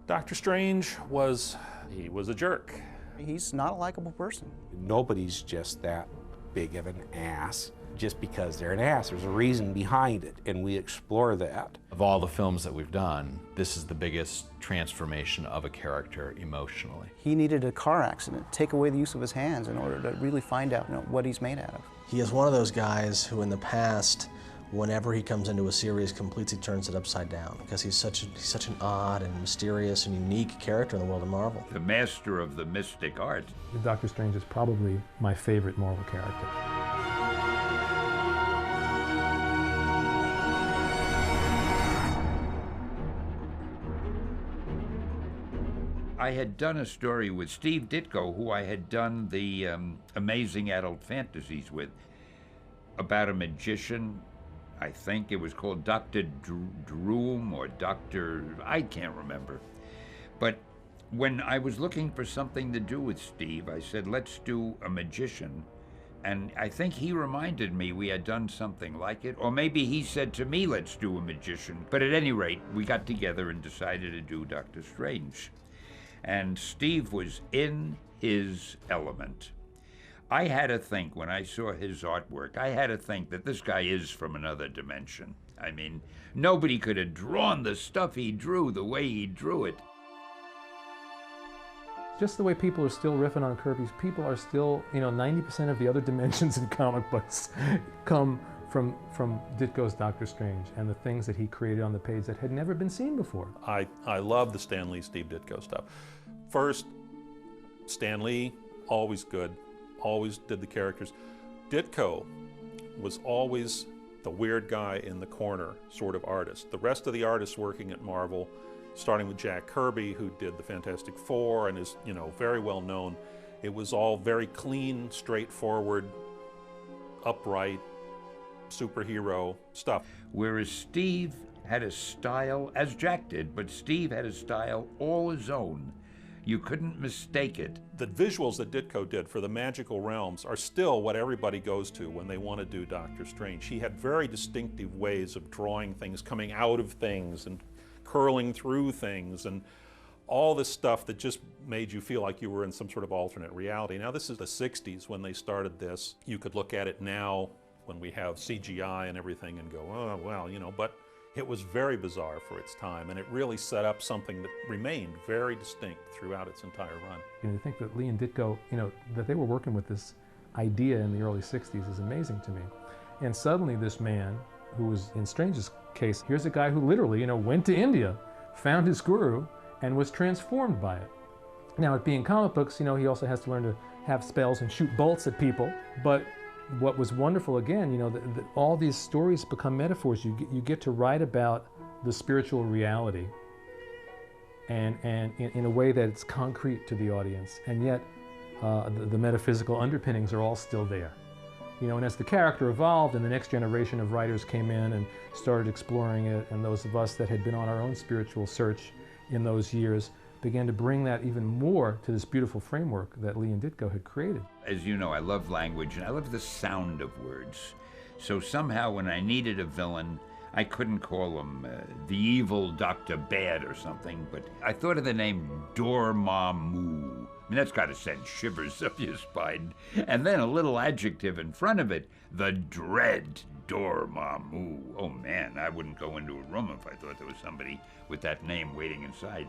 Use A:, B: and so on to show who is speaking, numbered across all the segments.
A: Doctor Strange he was a jerk.
B: He's not a likable person.
C: Nobody's just that big of an ass just because they're an ass. There's a reason behind it, and we explore that.
D: Of all the films that we've done, this is the biggest transformation of a character emotionally.
B: He needed a car accident, take away the use of his hands in order to really find out what he's made out of.
E: He is one of those guys who in the past, whenever he comes into a series, completely turns it upside down because he's such an odd and mysterious and unique character in the world of Marvel.
F: The master of the mystic art.
G: Doctor Strange is probably my favorite Marvel character.
F: I had done a story with Steve Ditko, who I had done the Amazing Adult Fantasies with, about a magician. I think it was called Dr. Droom or Dr. I can't remember. But when I was looking for something to do with Steve, I said, let's do a magician. And I think he reminded me we had done something like it, or maybe he said to me, let's do a magician. But at any rate, we got together and decided to do Doctor Strange. And Steve was in his element. I had to think, when I saw his artwork, I had to think that this guy is from another dimension. I mean, nobody could have drawn the stuff he drew the way he drew it.
G: Just the way people are still riffing on Kirby's, people are still, 90% of the other dimensions in comic books come from Ditko's Doctor Strange and the things that he created on the page that had never been seen before.
A: I love the Stan Lee, Steve Ditko stuff. First, Stan Lee, always good, always did the characters. Ditko was always the weird guy in the corner sort of artist. The rest of the artists working at Marvel, starting with Jack Kirby, who did the Fantastic Four and is, very well known, it was all very clean, straightforward, upright, superhero stuff.
F: Whereas Steve had a style, as Jack did, but Steve had a style all his own. You couldn't mistake it.
A: The visuals that Ditko did for the magical realms are still what everybody goes to when they want to do Doctor Strange. He had very distinctive ways of drawing things, coming out of things and curling through things, and all this stuff that just made you feel like you were in some sort of alternate reality. Now, this is the 60s when they started this. You could look at it now when we have CGI and everything and go, oh, well, but it was very bizarre for its time, and it really set up something that remained very distinct throughout its entire run.
G: To think that Lee and Ditko, that they were working with this idea in the early 60s is amazing to me. And suddenly this man, who was in Strange's case, here's a guy who literally, went to India, found his guru, and was transformed by it. Now, it being comic books, he also has to learn to have spells and shoot bolts at people, but what was wonderful, again, all these stories become metaphors. You get to write about the spiritual reality and in a way that it's concrete to the audience, and yet the metaphysical underpinnings are all still there. And as the character evolved and the next generation of writers came in and started exploring it, and those of us that had been on our own spiritual search in those years began to bring that even more to this beautiful framework that Lee and Ditko had created.
F: As you know, I love language and I love the sound of words. So somehow when I needed a villain, I couldn't call him the evil Dr. Bad or something, but I thought of the name Dormammu. That's got to send shivers up your spine. And then a little adjective in front of it, the dread Dormammu. Oh man, I wouldn't go into a room if I thought there was somebody with that name waiting inside.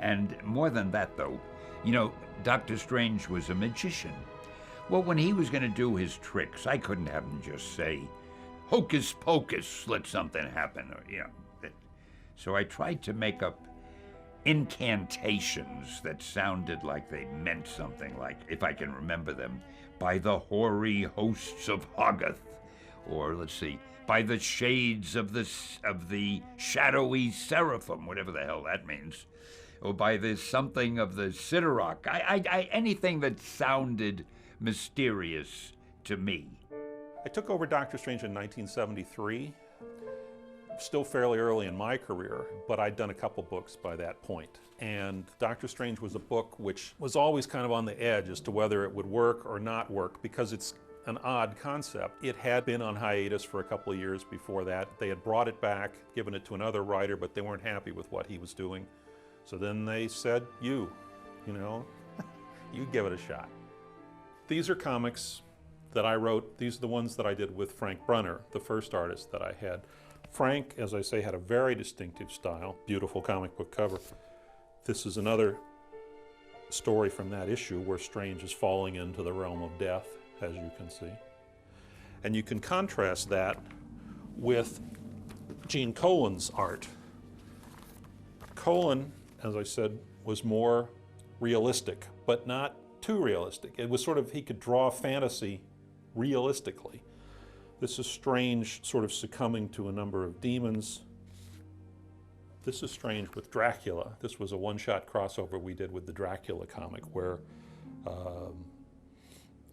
F: And more than that, though, Doctor Strange was a magician. Well, when he was going to do his tricks, I couldn't have him just say, hocus pocus, let something happen, or, So I tried to make up incantations that sounded like they meant something, like, if I can remember them, by the hoary hosts of Hoggoth, or let's see, by the shades of the shadowy seraphim, whatever the hell that means, or by the something of the Siddharok. Anything that sounded mysterious to me.
A: I took over Doctor Strange in 1973, still fairly early in my career, but I'd done a couple books by that point. And Doctor Strange was a book which was always kind of on the edge as to whether it would work or not work, because it's an odd concept. It had been on hiatus for a couple of years before that. They had brought it back, given it to another writer, but they weren't happy with what he was doing. So then they said, you know, you give it a shot. These are comics that I wrote. These are the ones that I did with Frank Brunner, the first artist that I had. Frank, as I say, had a very distinctive style, beautiful comic book cover. This is another story from that issue where Strange is falling into the realm of death, as you can see. And you can contrast that with Gene Colan's art. Colan, as I said, was more realistic, but not too realistic. It was sort of, he could draw fantasy realistically. This is Strange sort of succumbing to a number of demons. This is Strange with Dracula. This was a one-shot crossover we did with the Dracula comic where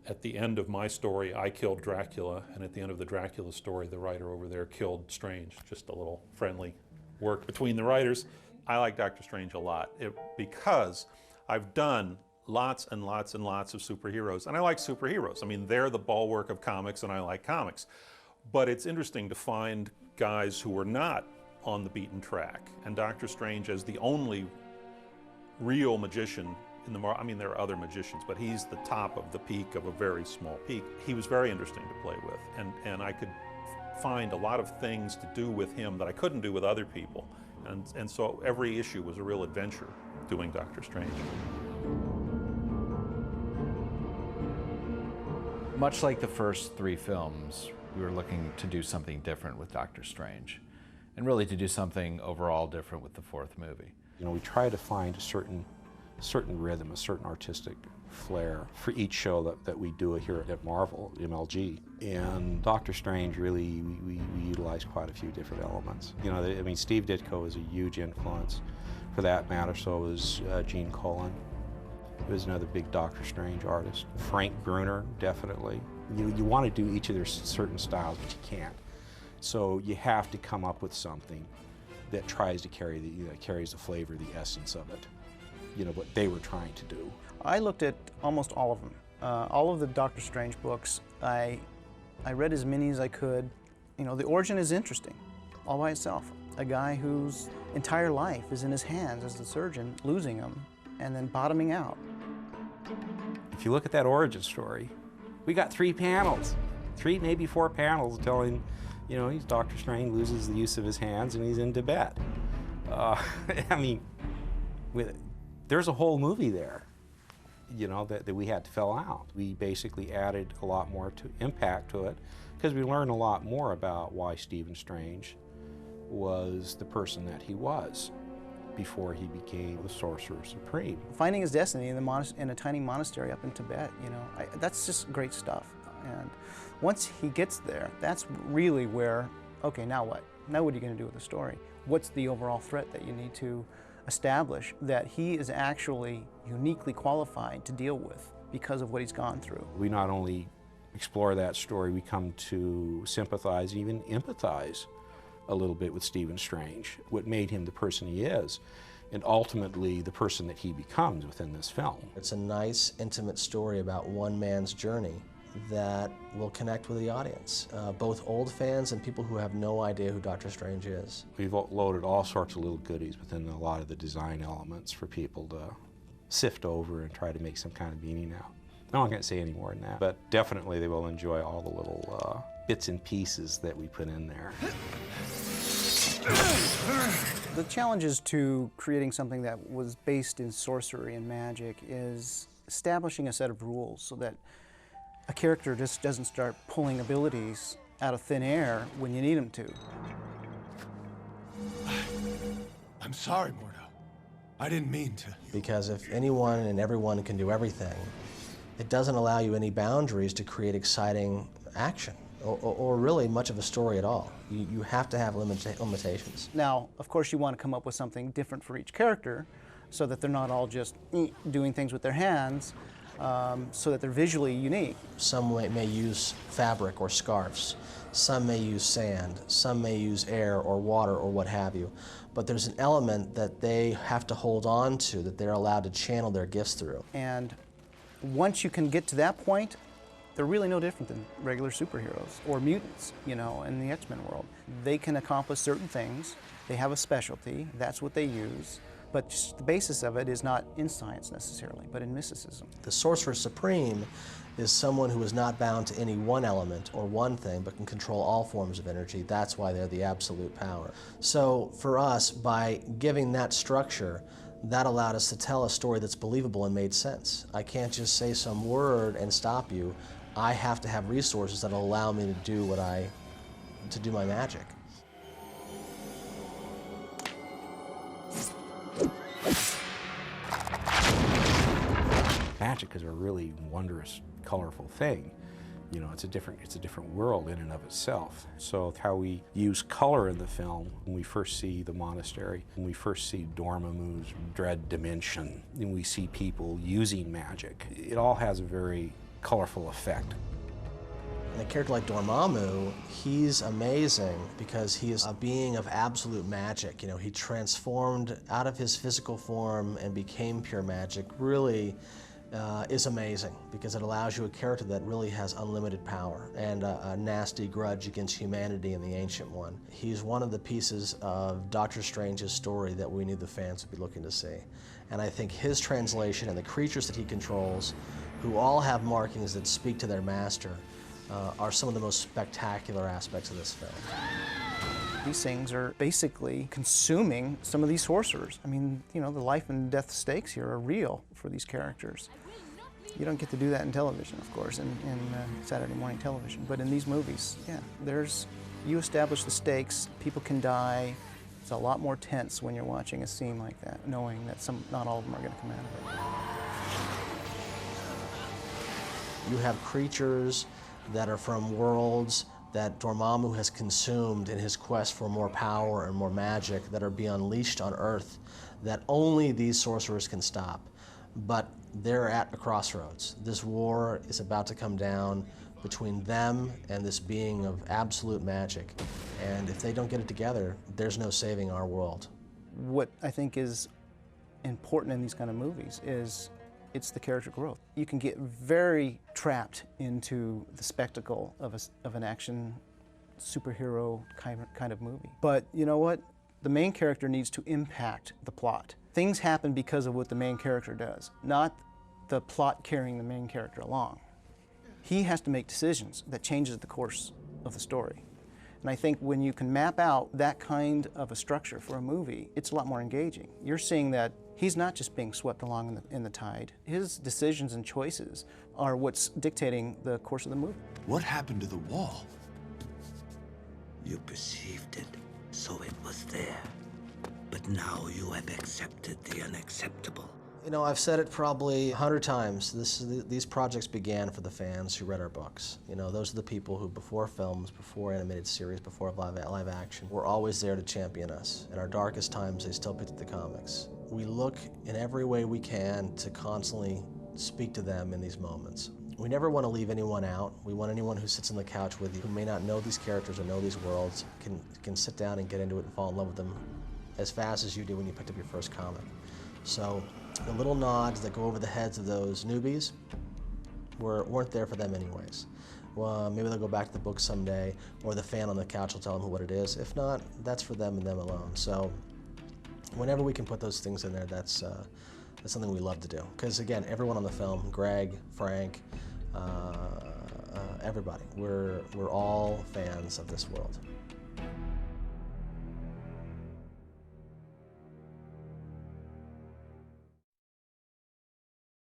A: at the end of my story, I killed Dracula, and at the end of the Dracula story, the writer over there killed Strange. Just a little friendly work between the writers. I like Doctor Strange a lot because I've done lots and lots and lots of superheroes, and I like superheroes. I mean, they're the bulwark of comics, and I like comics. But it's interesting to find guys who are not on the beaten track, and Doctor Strange as the only real magician in the I mean, there are other magicians, but he's the top of the peak of a very small peak. He was very interesting to play with, and I could find a lot of things to do with him that I couldn't do with other people. And so every issue was a real adventure doing Doctor Strange.
D: Much like the first 3 films, we were looking to do something different with Doctor Strange, and really to do something overall different with the 4th movie.
C: You know, we try to find a certain rhythm, a certain artistic flair for each show that we do here at Marvel, MLG. And Doctor Strange, really, we utilize quite a few different elements. You know, I mean, Steve Ditko is a huge influence. For that matter, so is Gene Colan, who is another big Doctor Strange artist. Frank Brunner, definitely. You want to do each of their certain styles, but you can't. So you have to come up with something that tries to carry carries the flavor, the essence of it. You know, what they were trying to do.
B: I looked at almost all of them. All of the Doctor Strange books. I read as many as I could. You know, the origin is interesting, all by itself. A guy whose entire life is in his hands as the surgeon, losing him, and then bottoming out.
C: If you look at that origin story, we got 3 panels, 3, maybe 4 panels telling, you know, he's Doctor Strange, loses the use of his hands, and he's in Tibet. I mean, there's a whole movie there, you know, that we had to fill out. We basically added a lot more impact to it because we learned a lot more about why Stephen Strange was the person that he was before he became the Sorcerer Supreme.
B: Finding his destiny in a tiny monastery up in Tibet, you know, that's just great stuff. And once he gets there, that's really where, okay, now what? Now what are you going to do with the story? What's the overall threat that you need to establish that he is actually uniquely qualified to deal with because of what he's gone through?
C: We not only explore that story, we come to sympathize, even empathize a little bit with Stephen Strange, what made him the person he is, and ultimately the person that he becomes within this film.
E: It's a nice, intimate story about one man's journey that will connect with the audience, both old fans and people who have no idea who Doctor Strange is.
C: We've loaded all sorts of little goodies within a lot of the design elements for people to sift over and try to make some kind of meaning out. No, I'm not going to say any more than that, but definitely they will enjoy all the little bits and pieces that we put in there.
B: The challenges to creating something that was based in sorcery and magic is establishing a set of rules so that a character just doesn't start pulling abilities out of thin air when you need him to.
H: I'm sorry, Mordo. I didn't mean to.
E: Because if anyone and everyone can do everything, it doesn't allow you any boundaries to create exciting action or really much of a story at all. You have to have limitations.
B: Now, of course, you want to come up with something different for each character so that they're not all just doing things with their hands, so that they're visually unique.
E: Some may use fabric or scarves. Some may use sand. Some may use air or water or what have you. But there's an element that they have to hold on to, that they're allowed to channel their gifts through.
B: And once you can get to that point, they're really no different than regular superheroes or mutants, you know, in the X-Men world. They can accomplish certain things. They have a specialty. That's what they use. But just the basis of it is not in science necessarily, but in mysticism.
E: The Sorcerer Supreme is someone who is not bound to any one element or one thing, but can control all forms of energy. That's why they're the absolute power. So for us, by giving that structure, that allowed us to tell a story that's believable and made sense. I can't just say some word and stop you. I have to have resources that will allow me to do my magic.
C: Magic is a really wondrous, colorful thing. You know, it's a different world in and of itself. So how we use color in the film, when we first see the monastery, when we first see Dormammu's dread dimension, and we see people using magic, it all has a very colorful effect.
E: And a character like Dormammu, he's amazing because he is a being of absolute magic. You know, he transformed out of his physical form and became pure magic. Really is amazing because it allows you a character that really has unlimited power and a nasty grudge against humanity and the Ancient One. He's one of the pieces of Doctor Strange's story that we knew the fans would be looking to see. And I think his translation and the creatures that he controls, who all have markings that speak to their master, are some of the most spectacular aspects of this film.
B: These things are basically consuming some of these sorcerers. I mean, you know, the life and death stakes here are real for these characters. You don't get to do that in television, of course, in Saturday morning television, but in these movies, yeah, you establish the stakes, people can die. It's a lot more tense when you're watching a scene like that, knowing that not all of them are going to come out of it.
E: You have creatures that are from worlds that Dormammu has consumed in his quest for more power and more magic that are being unleashed on Earth that only these sorcerers can stop. But they're at a crossroads. This war is about to come down between them and this being of absolute magic. And if they don't get it together, there's no saving our world.
B: What I think is important in these kind of movies is it's the character growth. You can get very trapped into the spectacle of an action superhero kind of movie. But you know what? The main character needs to impact the plot. Things happen because of what the main character does, not the plot carrying the main character along. He has to make decisions that changes the course of the story. And I think when you can map out that kind of a structure for a movie, it's a lot more engaging. You're seeing that he's not just being swept along in the tide. His decisions and choices are what's dictating the course of the movie.
H: What happened to the wall?
I: You perceived it, so it was there. But now you have accepted the unacceptable.
E: You know, I've said it probably 100 times. These projects began for the fans who read our books. You know, those are the people who, before films, before animated series, before live action, were always there to champion us. In our darkest times, they still picked up the comics. We look in every way we can to constantly speak to them in these moments. We never want to leave anyone out. We want anyone who sits on the couch with you, who may not know these characters or know these worlds, can sit down and get into it and fall in love with them as fast as you did when you picked up your first comic. So the little nods that go over the heads of those newbies weren't there for them anyways. Well, maybe they'll go back to the book someday, or the fan on the couch will tell them what it is. If not, that's for them and them alone. So whenever we can put those things in there, that's something we love to do. Because again, everyone on the film, Greg, Frank, everybody, we're all fans of this world.